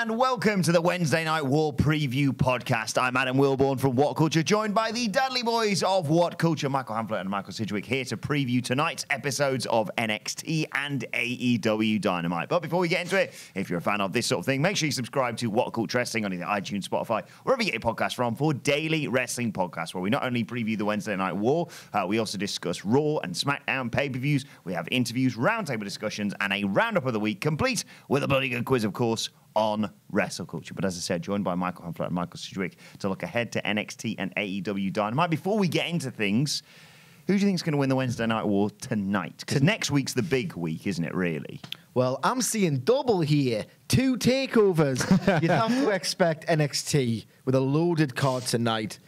and welcome to the Wednesday Night War Preview Podcast. I'm Adam Wilbourn from WhatCulture, joined by the Dadley boys of WhatCulture, Michael Hamflett and Michael Sidgwick, here to preview tonight's episodes of NXT and AEW Dynamite. But before we get into it, if you're a fan of this sort of thing, make sure you subscribe to WhatCulture Wrestling on either iTunes, Spotify, wherever you get your podcasts from, for daily wrestling podcasts, where we not only preview the Wednesday Night War, we also discuss Raw and SmackDown pay-per-views. We have interviews, roundtable discussions, and a roundup of the week, complete with a bloody good quiz, of course, on WrestleCulture. But as I said, joined by Michael Hamflett and Michael Sidgwick to look ahead to NXT and AEW Dynamite. Before we get into things, who do you think is going to win the Wednesday Night War tonight? Because next week's the big week, isn't it, really? Well, I'm seeing double here. 2 takeovers. You'd have to expect NXT with a loaded card tonight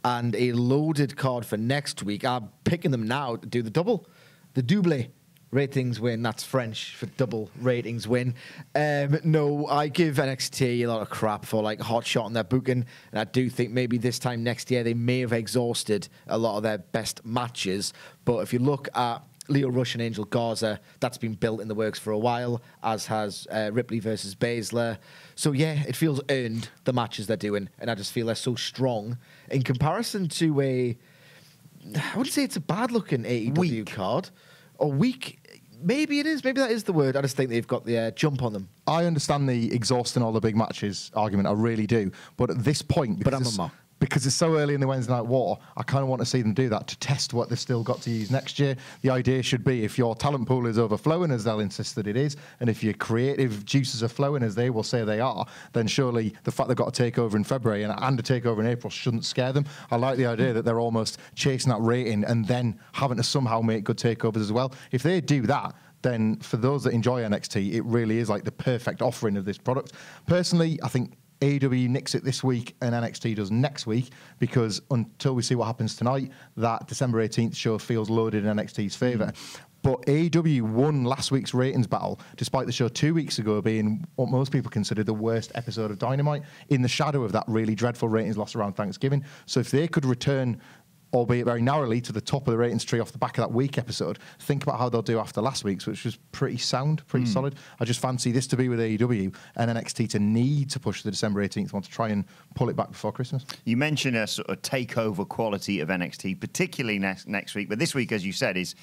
and a loaded card for next week. I'm picking them now to do the double. The double. Ratings win, that's French for double ratings win. No, I give NXT a lot of crap for like hot shot on their booking, and I do think maybe this time next year they may have exhausted a lot of their best matches. But if you look at Leo Rush and Angel Garza, that's been built in the works for a while, as has Ripley versus Baszler. So yeah, it feels earned, the matches they're doing, and I just feel they're so strong in comparison to I wouldn't say it's a bad looking AEW card. Or weak. Maybe it is. Maybe that is the word. I just think they've got the jump on them. I understand the exhausting all the big matches argument. I really do. But at this point, because it's so early in the Wednesday Night War, I kind of want to see them do that to test what they've still got to use next year. The idea should be, if your talent pool is overflowing, as they'll insist that it is, and if your creative juices are flowing, as they will say they are, then surely the fact they've got a takeover in February and a takeover in April shouldn't scare them. I like the idea that they're almost chasing that rating and then having to somehow make good takeovers as well. If they do that, then for those that enjoy NXT, it really is like the perfect offering of this product. Personally, I think AEW nicks it this week and NXT does next week, because until we see what happens tonight, that December 18th show feels loaded in NXT's favour. But AEW won last week's ratings battle, despite the show 2 weeks ago being what most people consider the worst episode of Dynamite, in the shadow of that really dreadful ratings loss around Thanksgiving. So if they could return, albeit very narrowly, to the top of the ratings tree off the back of that week episode, think about how they'll do after last week's, which was pretty sound, pretty solid. I just fancy this to be with AEW and NXT to need to push the December 18th one to try and pull it back before Christmas. You mentioned a sort of takeover quality of NXT, particularly next week, but this week, as you said, is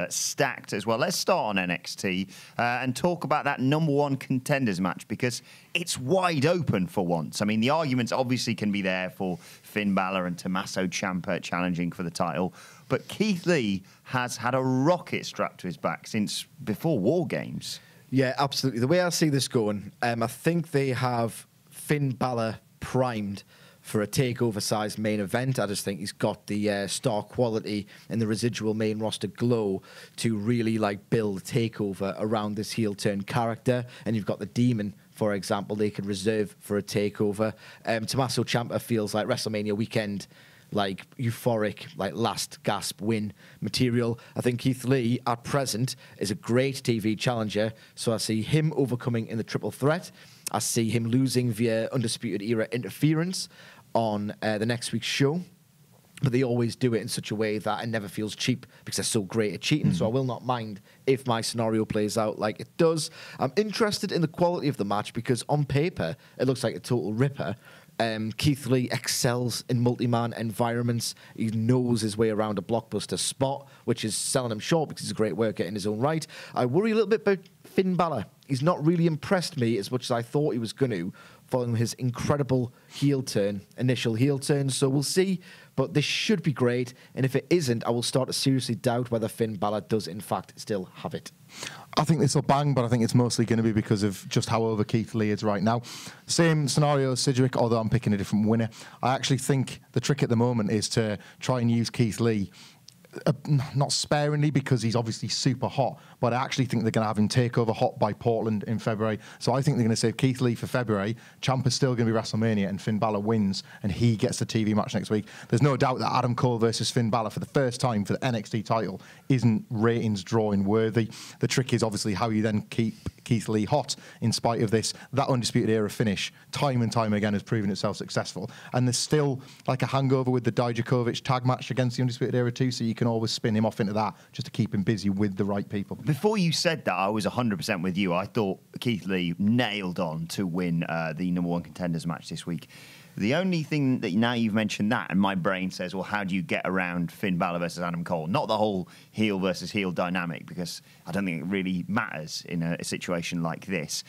stacked as well. Let's start on NXT and talk about that number one contenders match, because it's wide open for once. I mean, the arguments obviously can be there for Finn Balor and Tommaso Ciampa challenging for the title, but Keith Lee has had a rocket strapped to his back since before War Games. Yeah, absolutely. The way I see this going, I think they have Finn Balor primed for a takeover-sized main event. I just think he's got the star quality and the residual main roster glow to really like build a takeover around this heel turn character. And you've got the Demon, for example, they could reserve for a takeover. Tommaso Ciampa feels like WrestleMania weekend, like euphoric, like last gasp win material. I think Keith Lee at present is a great TV challenger, so I see him overcoming in the triple threat. I see him losing via Undisputed Era interference on the next week's show. But they always do it in such a way that it never feels cheap, because they're so great at cheating. So I will not mind if my scenario plays out like it does. I'm interested in the quality of the match, because on paper, it looks like a total ripper. Keith Lee excels in multi-man environments. He knows his way around a blockbuster spot, which is selling him short because he's a great worker in his own right. I worry a little bit about Finn Balor. He's not really impressed me as much as I thought he was going to, following his incredible initial heel turn. So we'll see, but this should be great. And if it isn't, I will start to seriously doubt whether Finn Balor does in fact still have it. I think this will bang, but I think it's mostly going to be because of just how over Keith Lee is right now. Same scenario as Sidgwick, although I'm picking a different winner. I actually think the trick at the moment is to try and use Keith Lee not sparingly, because he's obviously super hot, but I actually think they're going to have him take over hot by Portland in February. So I think they're going to save Keith Lee for February. Ciampa's still going to be WrestleMania, and Finn Balor wins, and he gets the TV match next week. There's no doubt that Adam Cole versus Finn Balor for the first time for the NXT title isn't ratings drawing worthy. The trick is obviously how you then keep Keith Lee hot in spite of this. That Undisputed Era finish, time and time again, has proven itself successful. And there's still like a hangover with the Dijakovic tag match against the Undisputed Era too, so you can always spin him off into that just to keep him busy with the right people. Before you said that, I was 100% with you. I thought Keith Lee nailed on to win the number one contenders match this week. The only thing that now you've mentioned that, and my brain says, well, how do you get around Finn Balor versus Adam Cole? Not the whole heel versus heel dynamic, because I don't think it really matters in a situation like this.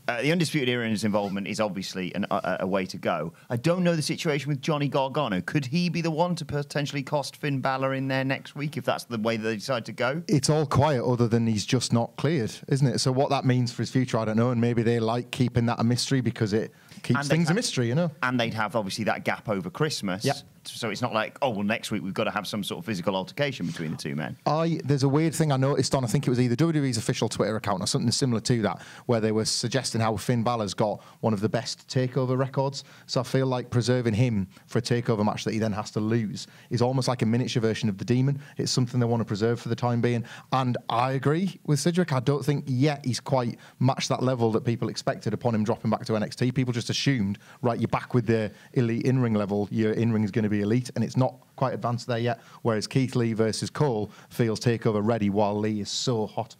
The Undisputed Era's involvement is obviously a way to go. I don't know the situation with Johnny Gargano. Could he be the one to potentially cost Finn Balor in there next week if that's the way that they decide to go? It's all quiet other than he's just not cleared, isn't it? So what that means for his future, I don't know. And maybe they like keeping that a mystery because it keeps things a mystery, you know? And they'd have, obviously, that gap over Christmas. Yep. So it's not like, oh, well, next week we've got to have some sort of physical altercation between the two men. There's a weird thing I noticed on, I think it was either WWE's official Twitter account or something similar to that, where they were suggesting how Finn Balor's got one of the best takeover records. So I feel like preserving him for a takeover match that he then has to lose is almost like a miniature version of the Demon. It's something they want to preserve for the time being. And I agree with Sidgwick. I don't think yet he's quite matched that level that people expected upon him dropping back to NXT. People just assumed, right, you're back with the elite in-ring level, your in-ring is going to be elite, and it's not quite advanced there yet, whereas Keith Lee versus Cole feels takeover ready while Lee is so hot.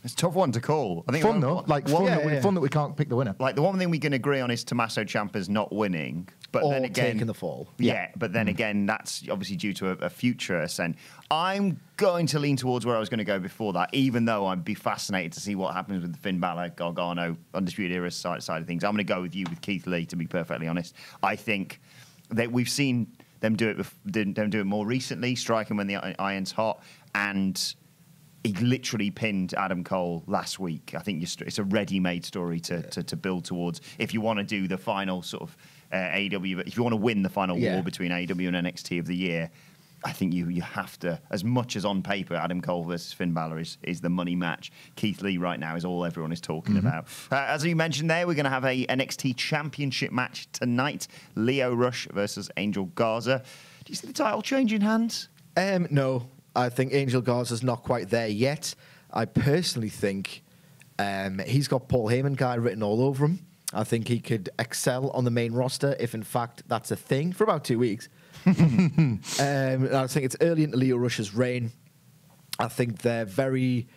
It's a tough one to call. I think fun though, fun that we can't pick the winner. Like the one thing we can agree on is Tommaso Ciampa's not winning, but or then again taking the fall. Yeah, but then again, that's obviously due to a future ascent. I'm going to lean towards where I was going to go before that, even though I'd be fascinated to see what happens with the Finn Balor, Gargano, Undisputed Era side of things. I'm going to go with you with Keith Lee, to be perfectly honest. I think that we've seen them do it more recently, striking when the iron's hot, and he literally pinned Adam Cole last week. I think it's a ready-made story to build towards. If you want to do the final sort of AEW, if you want to win the final war between AEW and NXT of the year, I think you have to, as much as on paper, Adam Cole versus Finn Balor is the money match. Keith Lee right now is all everyone is talking about. As you mentioned there, we're going to have a NXT Championship match tonight. Lio Rush versus Angel Garza. Do you see the title changing hands? No, I think Angel Garza's not quite there yet. I personally think he's got Paul Heyman guy written all over him. I think he could excel on the main roster if, in fact, that's a thing for about 2 weeks. I think it's early into Lio Rush's reign. I think they're very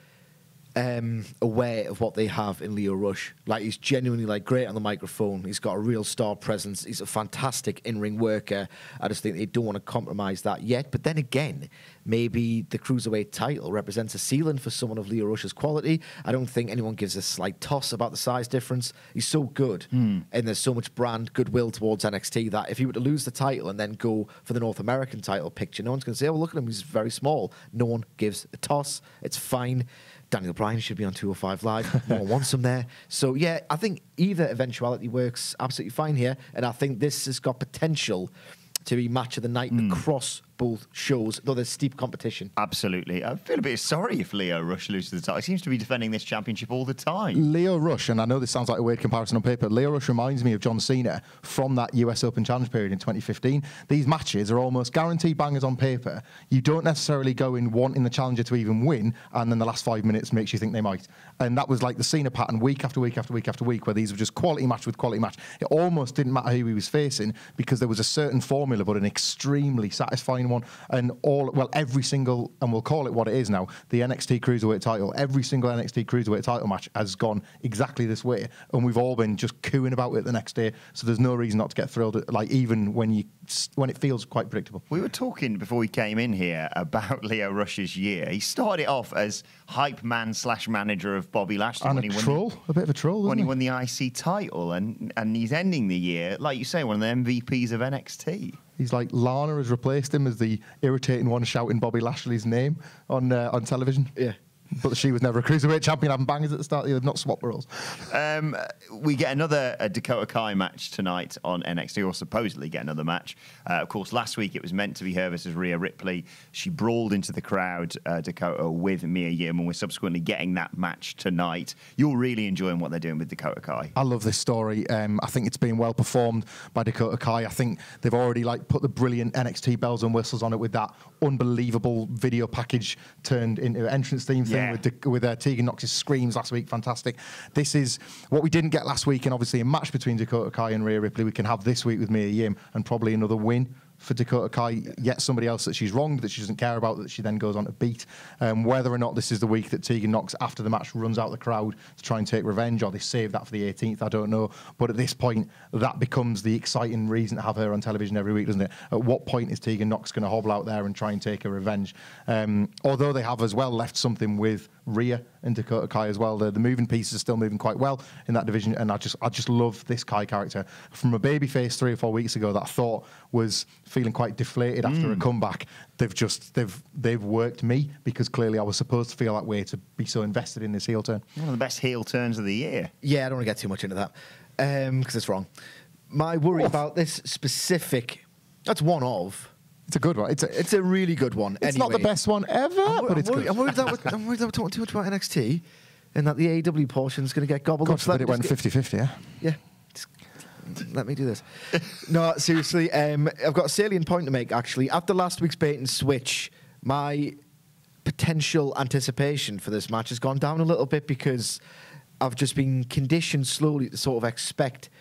aware of what they have in Lio Rush. Like, he's genuinely great on the microphone. He's got a real star presence. He's a fantastic in-ring worker. I just think they don't want to compromise that yet. But then again, maybe the Cruiserweight title represents a ceiling for someone of Lio Rush's quality. I don't think anyone gives a slight toss about the size difference. He's so good, and there's so much brand goodwill towards NXT that if he were to lose the title and then go for the North American title picture, no one's going to say, oh, look at him, he's very small. No one gives a toss. It's fine. Daniel Bryan should be on 205 Live. No one wants him there. So, yeah, I think either eventuality works absolutely fine here. And I think this has got potential to be match of the night across both shows, though there's steep competition. Absolutely. I feel a bit sorry if Lio Rush loses the title. He seems to be defending this championship all the time. Lio Rush, and I know this sounds like a weird comparison on paper, Lio Rush reminds me of John Cena from that US Open Challenge period in 2015. These matches are almost guaranteed bangers on paper. You don't necessarily go in wanting the challenger to even win, and then the last 5 minutes makes you think they might. And that was like the Cena pattern week after week after week after week, where these were just quality match with quality match. It almost didn't matter who he was facing because there was a certain formula, but an extremely satisfying one. And every single, and we'll call it what it is now, the NXT Cruiserweight title, every single NXT Cruiserweight title match has gone exactly this way, and we've all been just cooing about it the next day, so there's no reason not to get thrilled, even when it feels quite predictable. We were talking before we came in here about Lio Rush's year. He started it off as hype man / manager of Bobby Lashley. And a bit of a troll, when he won the IC title, and he's ending the year, like you say, one of the MVPs of NXT. He's like, Lana has replaced him as the irritating one shouting Bobby Lashley's name on television. Yeah. But she was never a Cruiserweight champion, having bangers at the start. They've not swapped roles. We get another Dakota Kai match tonight on NXT, or supposedly get another match. Of course, last week it was meant to be her versus Rhea Ripley. She brawled into the crowd, Dakota, with Mia Yim, and we're subsequently getting that match tonight. You're really enjoying what they're doing with Dakota Kai. I love this story. I think it's been well performed by Dakota Kai. I think they've already put the brilliant NXT bells and whistles on it with that unbelievable video package turned into an entrance theme thing. With Tegan Nox's screams last week. Fantastic. This is what we didn't get last week, and obviously a match between Dakota Kai and Rhea Ripley we can have this week with Mia Yim, and probably another win for Dakota Kai, yet somebody else that she's wronged, that she doesn't care about, that she then goes on to beat. Whether or not this is the week that Tegan Nox, after the match, runs out the crowd to try and take revenge, or they save that for the 18th, I don't know. But at this point, that becomes the exciting reason to have her on television every week, doesn't it? At what point is Tegan Nox going to hobble out there and try and take her revenge? Although they have as well left something with Rhea and Dakota Kai as well. The moving pieces are still moving quite well in that division, and I just love this Kai character. From a babyface 3 or 4 weeks ago that I thought was feeling quite deflated after a comeback, they've worked me, because clearly I was supposed to feel that way to be so invested in this heel turn. One of the best heel turns of the year. Yeah, I don't want to get too much into that because it's wrong. My worry about this specific, that's one of. It's a good one. It's a really good one. It's not the best one ever, but it's good. I'm worried that we're talking too much about NXT, and that the AEW portion is going to get gobbled up. God forbid it went 50-50, yeah? Yeah. Let me do this. No, seriously, I've got a salient point to make, actually. After last week's bait and switch, my potential anticipation for this match has gone down a little bit, because I've just been conditioned slowly to sort of expect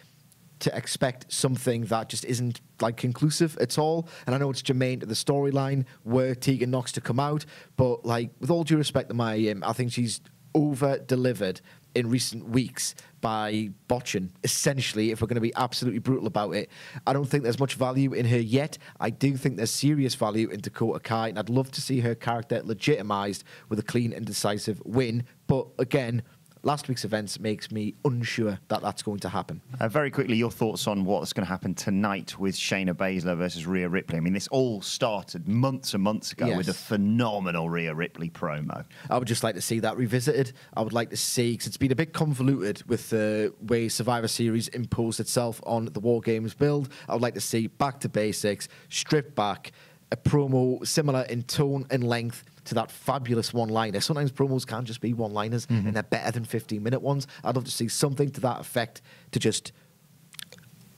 something that just isn't like conclusive at all. And I know it's germane to the storyline where Tegan Nox to come out, but like, with all due respect to my I think she's over-delivered in recent weeks by botching, essentially, if we're going to be absolutely brutal about it. I don't think there's much value in her yet. I do think there's serious value in Dakota Kai, and I'd love to see her character legitimised with a clean and decisive win. But again, last week's events makes me unsure that that's going to happen. Very quickly, your thoughts on what's going to happen tonight with Shayna Baszler versus Rhea Ripley. I mean, this all started months and months ago with a phenomenal Rhea Ripley promo. I would just like to see that revisited. I would like to see, because it's been a bit convoluted with the way Survivor Series imposed itself on the War Games build. I would like to see back to basics, stripped back, a promo similar in tone and length to that fabulous one-liner. Sometimes promos can't just be one-liners, and they're better than 15-minute ones. I'd love to see something to that effect to just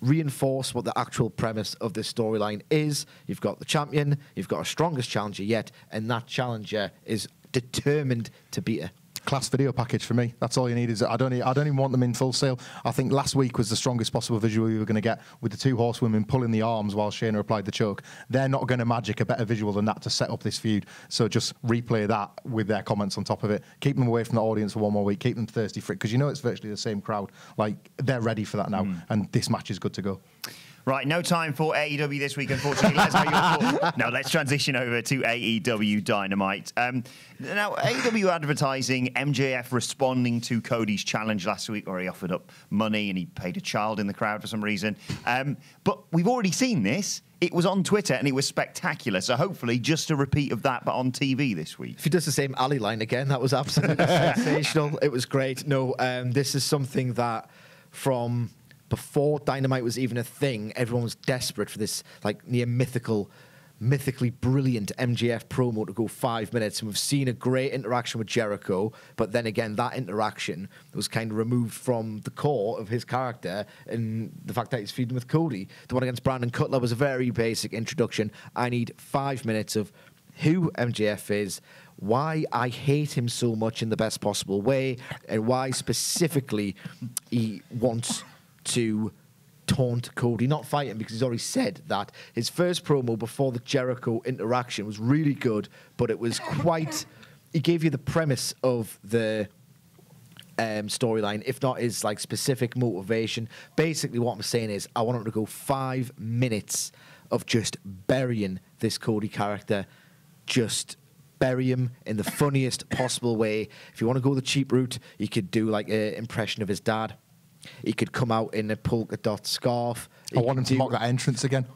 reinforce what the actual premise of this storyline is. You've got the champion, you've got a strongest challenger yet, and that challenger is determined to beat her. Class video package for me. That's all you need. Is I don't even want them in full sale. I think last week was the strongest possible visual we were going to get, with the two horsewomen pulling the arms while Shayna applied the choke. They're not going to magic a better visual than that to set up this feud. So just replay that with their comments on top of it. Keep them away from the audience for one more week. Keep them thirsty for it, because you know it's virtually the same crowd. Like, they're ready for that now, and this match is good to go. Right, no time for AEW this week, unfortunately. Let's know your thoughts. Now, let's transition over to AEW Dynamite. Now, AEW advertising, MJF responding to Cody's challenge last week, where he offered up money and he paid a child in the crowd for some reason. But we've already seen this. It was on Twitter and it was spectacular. So hopefully just a repeat of that, but on TV this week. If he does the same alley line again, that was absolutely sensational. It was great. No, this is something that from before Dynamite was even a thing, everyone was desperate for this like near mythically brilliant MJF promo to go 5 minutes. And we've seen a great interaction with Jericho, but then again, that interaction was kind of removed from the core of his character and the fact that he's feuding with Cody. The one against Brandon Cutler was a very basic introduction. I need 5 minutes of who MJF is, why I hate him so much in the best possible way, and why specifically he wants to taunt Cody, not fight him, because he's already said that. His first promo before the Jericho interaction was really good, but it was quite... He gave you the premise of the storyline, if not his like specific motivation. Basically, what I'm saying is I want him to go 5 minutes of just burying this Cody character. Just bury him in the funniest possible way. If you want to go the cheap route, you could do like an impression of his dad. He could come out in a polka dot scarf. I want him to mock that entrance again.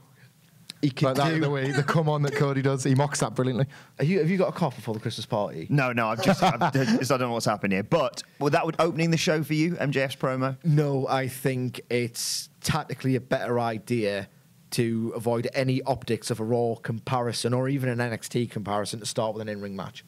He could like that, the way the come on that Cody does. He mocks that brilliantly. Have you got a cough before the Christmas party? No, I don't know what's happened here. But that would opening the show for you, MJF's promo? No, I think it's tactically a better idea to avoid any optics of a Raw comparison or even an NXT comparison to start with an in-ring match.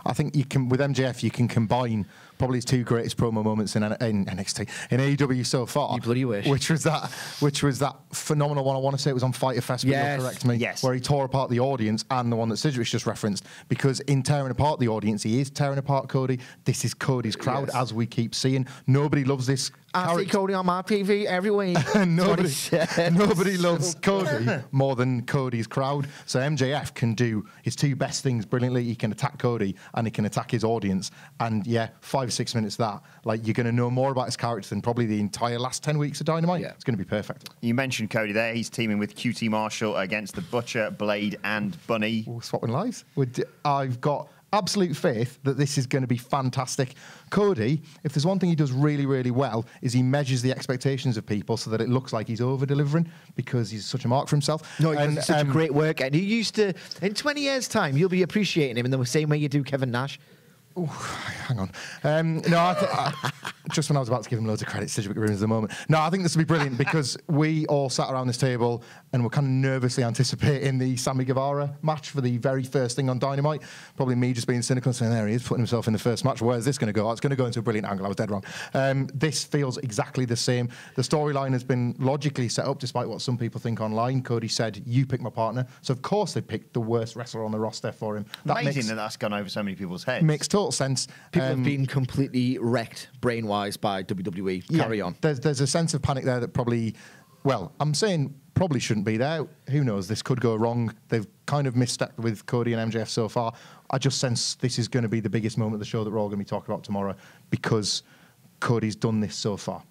I think you can, with MJF, you can combine probably his two greatest promo moments in NXT, in AEW so far. You bloody wish. Which was that phenomenal one. I want to say it was on Fyter Fest. Yes. You'll correct me. Yes. Where he tore apart the audience, and the one that Sidgwick just referenced. Because in tearing apart the audience, he is tearing apart Cody. This is Cody's crowd, as we keep seeing. Nobody loves this I see Cody on my TV every week. Nobody loves Cody more than Cody's crowd. So MJF can do his two best things brilliantly. He can attack Cody and he can attack his audience. And yeah, 5-6 minutes that, like, you're going to know more about his character than probably the entire last 10 weeks of Dynamite. Yeah. It's going to be perfect. You mentioned Cody there. He's teaming with QT Marshall against the Butcher, Blade, and Bunny. Ooh, swapping lives. I've got absolute faith that this is going to be fantastic. Cody, if there's one thing he does really, really well, is he measures the expectations of people so that it looks like he's over-delivering because he's such a mark for himself. No, he's such a great worker. And he used to, in 20 years' time, you'll be appreciating him in the same way you do Kevin Nash. Ooh, hang on. Just when I was about to give him loads of credit, Sidgwick ruins the moment. No, I think this will be brilliant because we all sat around this table and we're kind of nervously anticipating the Sammy Guevara match for the very first thing on Dynamite. Probably me just being cynical and saying, there he is, putting himself in the first match. Where's this going to go? Oh, it's going to go into a brilliant angle. I was dead wrong. This feels exactly the same. The storyline has been logically set up, despite what some people think online. Cody said, you pick my partner. So, of course, they picked the worst wrestler on the roster for him. Amazing that's gone over so many people's heads. Makes total sense. People have been completely wrecked brain-wise by WWE. Carry on. There's a sense of panic there that probably, well, I'm saying probably shouldn't be there. Who knows? This could go wrong. They've kind of misstepped with Cody and MJF so far. I just sense this is going to be the biggest moment of the show that we're all going to be talking about tomorrow because Cody's done this so far.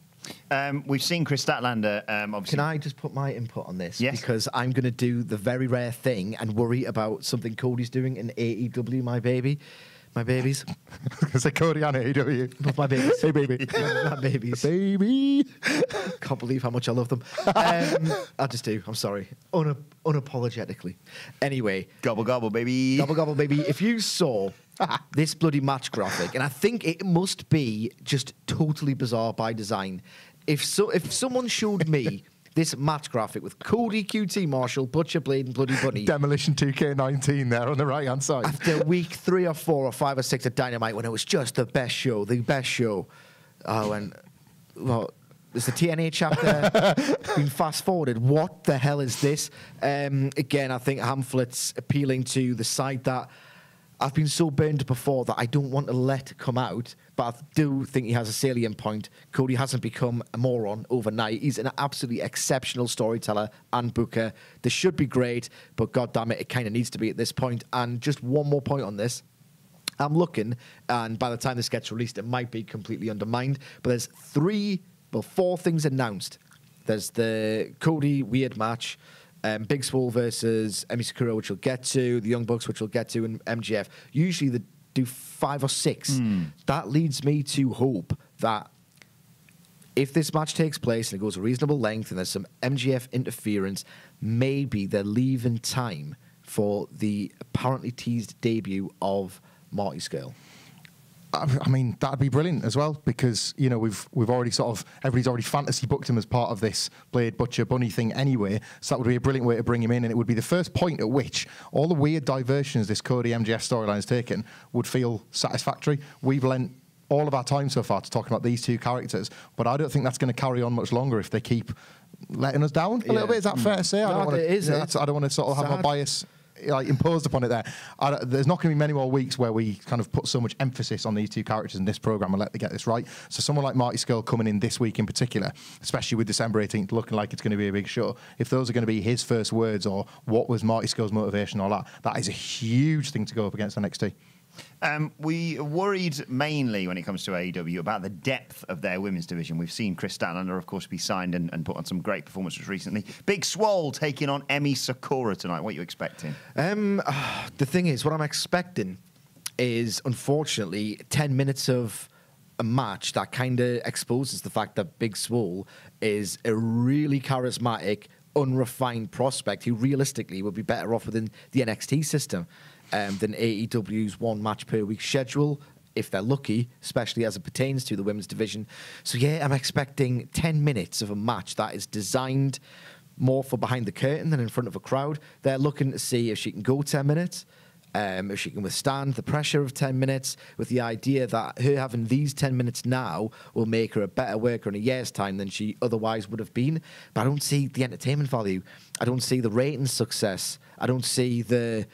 We've seen Chris Statlander, obviously. Can I just put my input on this? Yes. Because I'm going to do the very rare thing and worry about something Cody's doing in AEW, my babies. I was going to say Cody and AEW. Love my babies. Hey, baby. My babies. Baby. Can't believe how much I love them. I just do. I'm sorry. Unapologetically. Anyway. Gobble, gobble, baby. Gobble, gobble, baby. If you saw this bloody match graphic, and I think it must be just totally bizarre by design. If someone showed me this match graphic with Cody, QT Marshall, Butcher, Blade, and Bloody Bunny. Demolition 2K19 there on the right-hand side. After week 3 or 4 or 5 or 6 of Dynamite, when it was just the best show. Well, there's the TNA chapter been fast-forwarded. What the hell is this? Again, I think Hamflet's appealing to the side that I've been so burned before that I don't want to let come out, but I do think he has a salient point. Cody hasn't become a moron overnight. He's an absolutely exceptional storyteller and booker. This should be great, but goddammit, it kind of needs to be at this point. And just one more point on this. I'm looking, and by the time this gets released, it might be completely undermined, but there's 4 things announced. There's the Cody weird match, Big Swole versus Emmy Sakura, which we'll get to, the Young Bucks, which we'll get to, and MJF. Usually they do 5 or 6. That leads me to hope that if this match takes place and it goes a reasonable length and there's some MJF interference, maybe they're leaving time for the apparently teased debut of Marty Scurll. I mean, that'd be brilliant as well because, you know, we've already everybody's already fantasy booked him as part of this Blade, Butcher, Bunny thing anyway, so that would be a brilliant way to bring him in, and it would be the first point at which all the weird diversions this Cody MJF storyline has taken would feel satisfactory. We've lent all of our time so far to talking about these two characters, but I don't think that's going to carry on much longer if they keep letting us down a little bit. Is that fair to say? I don't want to sort of have my bias imposed upon it there. There's not going to be many more weeks where we kind of put so much emphasis on these two characters in this program and let them get this right. So someone like Marty Scurll coming in this week in particular, especially with December 18th looking like it's going to be a big show, if those are going to be his first words or what was Marty Scurll's motivation or that is a huge thing to go up against NXT. We worried mainly when it comes to AEW about the depth of their women's division. We've seen Chris Statlander, of course, be signed and put on some great performances recently. Big Swole taking on Emmy Sakura tonight. What are you expecting? The thing is, what I'm expecting is, unfortunately, 10 minutes of a match that kind of exposes the fact that Big Swole is a really charismatic, unrefined prospect who realistically would be better off within the NXT system than AEW's 1 match per week schedule, if they're lucky, especially as it pertains to the women's division. So yeah, I'm expecting 10 minutes of a match that is designed more for behind the curtain than in front of a crowd. They're looking to see if she can go 10 minutes, if she can withstand the pressure of 10 minutes, with the idea that her having these 10 minutes now will make her a better worker in a year's time than she otherwise would have been. But I don't see the entertainment value. I don't see the ratings success. I can see the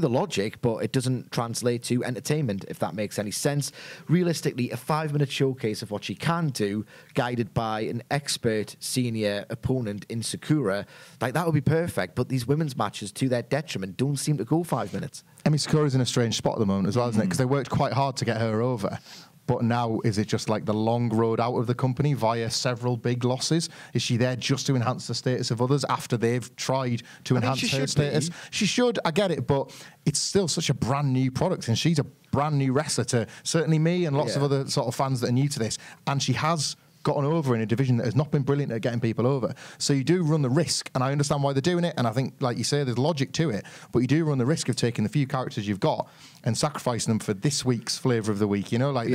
logic, but it doesn't translate to entertainment, if that makes any sense. Realistically, a 5-minute showcase of what she can do, guided by an expert senior opponent in Sakura, like that would be perfect. But these women's matches, to their detriment, don't seem to go 5 minutes. Emmy Sakura's in a strange spot at the moment as well, isn't it? Because they worked quite hard to get her over. But now, is it just like the long road out of the company via several big losses? Is she there just to enhance the status of others after they've tried to enhance her status? She should, I get it, but it's still such a brand new product, and she's a brand new wrestler to certainly me and lots of other sort of fans that are new to this. And she has gotten over in a division that has not been brilliant at getting people over. So you do run the risk, and I understand why they're doing it, and I think, like you say, there's logic to it, but you do run the risk of taking the few characters you've got and sacrificing them for this week's flavour of the week. You know, like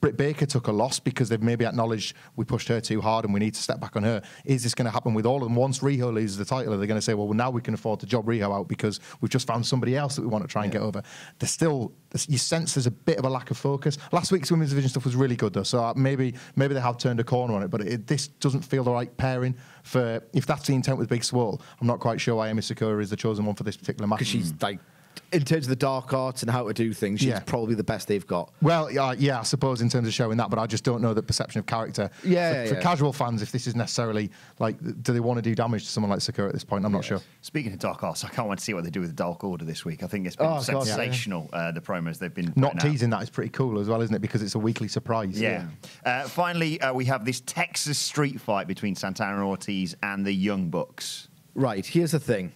Britt Baker took a loss because they've maybe acknowledged we pushed her too hard and we need to step back on her. Is this going to happen with all of them? Once Riho loses the title, they're going to say, well, now we can afford to job Riho out because we've just found somebody else that we want to try and get over. There's still, you sense there's a bit of a lack of focus. Last week's women's division stuff was really good though, so maybe they have turned a corner on it, but this doesn't feel the right pairing for, if that's the intent with Big Swole. I'm not quite sure why Emmy Sakura is the chosen one for this particular match. Because she's like, in terms of the dark arts and how to do things, she's probably the best they've got. Well, I suppose in terms of showing that, but I just don't know the perception of character. For casual fans, if this is necessarily, like, do they want to do damage to someone like Sakura at this point? I'm not sure. Speaking of dark arts, I can't wait to see what they do with the Dark Order this week. I think it's been sensational, the promos they've been not teasing that is pretty cool as well, isn't it? Because it's a weekly surprise. Finally, we have this Texas street fight between Santana and Ortiz and the Young Bucks. Right, here's the thing.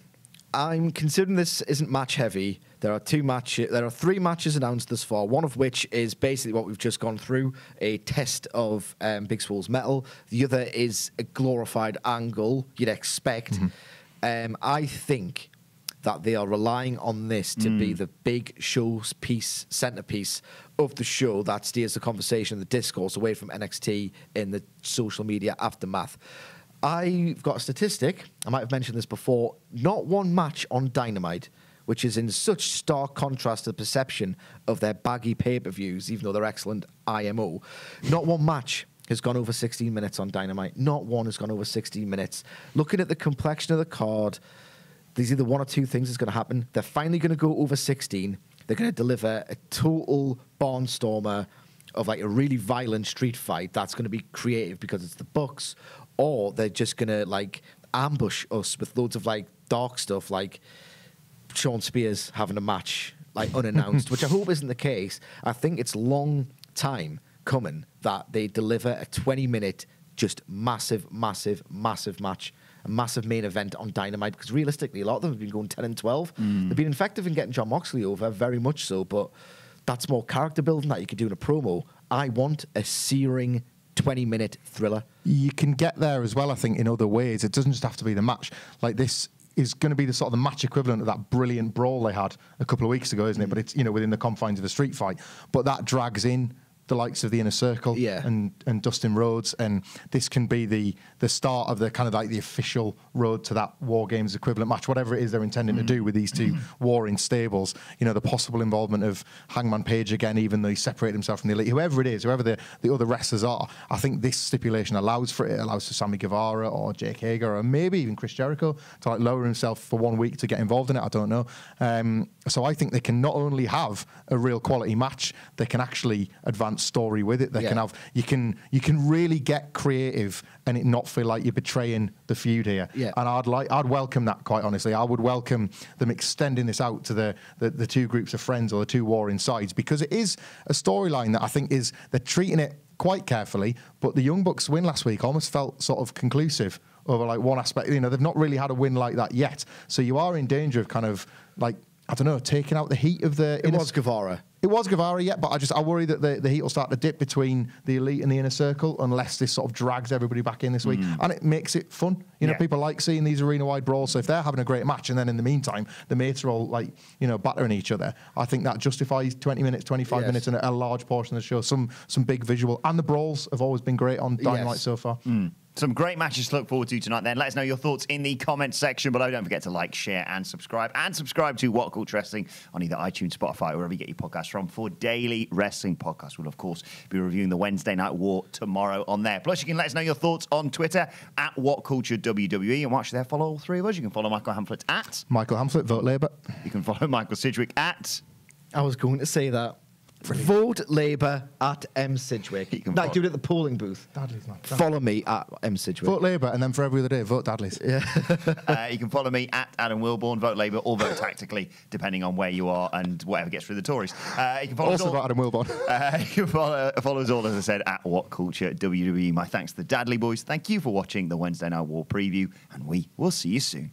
I'm considering this isn't match heavy. There are 3 matches announced thus far, one of which is basically what we've just gone through, a test of Big Swole's metal. The other is a glorified angle you'd expect. I think that they are relying on this to be the big centerpiece of the show that steers the conversation, the discourse away from NXT in the social media aftermath. I've got a statistic, I might have mentioned this before, not one match on Dynamite, which is in such stark contrast to the perception of their baggy pay-per-views, even though they're excellent IMO. Not one match has gone over 16 minutes on Dynamite. Not one has gone over 16 minutes. Looking at the complexion of the card, there's either one or two things that's going to happen. They're finally going to go over 16. They're going to deliver a total barnstormer of like a really violent street fight that's going to be creative because it's the Bucks, or they're just going to like ambush us with loads of like dark stuff, like Sean Spears having a match like unannounced, which I hope isn't the case. I think it's long time coming that they deliver a 20-minute just massive match, a massive main event on Dynamite, because realistically a lot of them have been going 10 and 12. They've been effective in getting Jon Moxley over, very much so, but that's more character building that you could do in a promo. I want a searing 20-minute thriller. You can get there as well, I think, in other ways. It doesn't just have to be the match. Like, this is going to be the sort of the match equivalent of that brilliant brawl they had a couple of weeks ago, isn't it? But it's, you know, within the confines of a street fight. But that drags in the likes of the Inner Circle and Dustin Rhodes, and this can be the start of the kind of like the official road to that War Games equivalent match, whatever it is they're intending to do with these two warring stables. You know, the possible involvement of Hangman Page again, even though he separated himself from the Elite, whoever it is, whoever the other wrestlers are. I think this stipulation allows for it. It allows for Sammy Guevara or Jake Hager or maybe even Chris Jericho to like lower himself for 1 week to get involved in it. I don't know. So I think they can not only have a real quality match, they can actually advance story with it. They can have, you can really get creative and it not feel like you're betraying the feud here. And I'd welcome that, quite honestly. I would welcome them extending this out to the two groups of friends or the two warring sides, because it is a storyline that I think they're treating it quite carefully. But the Young Bucks win last week almost felt sort of conclusive over like one aspect. You know, they've not really had a win like that yet. So you are in danger of kind of like, I don't know, taking out the heat of the... It was Guevara. It was Guevara, yeah, but I worry that the heat will start to dip between the Elite and the Inner Circle unless this sort of drags everybody back in this week. And it makes it fun. You know, people like seeing these arena-wide brawls, so if they're having a great match and then in the meantime, the mates are all, like, you know, battering each other, I think that justifies 20 minutes, 25 minutes and a large portion of the show, some big visual. And the brawls have always been great on Dynamite so far. Some great matches to look forward to tonight then. Let us know your thoughts in the comments section below. Don't forget to like, share, and subscribe. And subscribe to What Culture Wrestling on either iTunes, Spotify, or wherever you get your podcasts from for daily wrestling podcasts. We'll, of course, be reviewing the Wednesday Night War tomorrow on there. Plus, you can let us know your thoughts on Twitter at WhatCultureWWE. And watch there, follow all three of us. You can follow Michael Hamflett at Michael Hamflett, Vote Labour. You can follow Michael Sidgwick at I was going to say that. Vote Labour at M. Sidgwick. Like, do it at the polling booth. Dadley's not. Follow me at M. Sidgwick. Vote Labour, and then for every other day, vote Dadley's. Yeah. You can follow me at Adam Wilbourn, Vote Labour, or vote tactically, depending on where you are and whatever gets through the Tories. You can follow Also about Adam Wilbourn. You can follow us all, as I said, at What Culture WWE. My thanks to the Dadley boys. Thank you for watching the Wednesday Night War preview, and we will see you soon.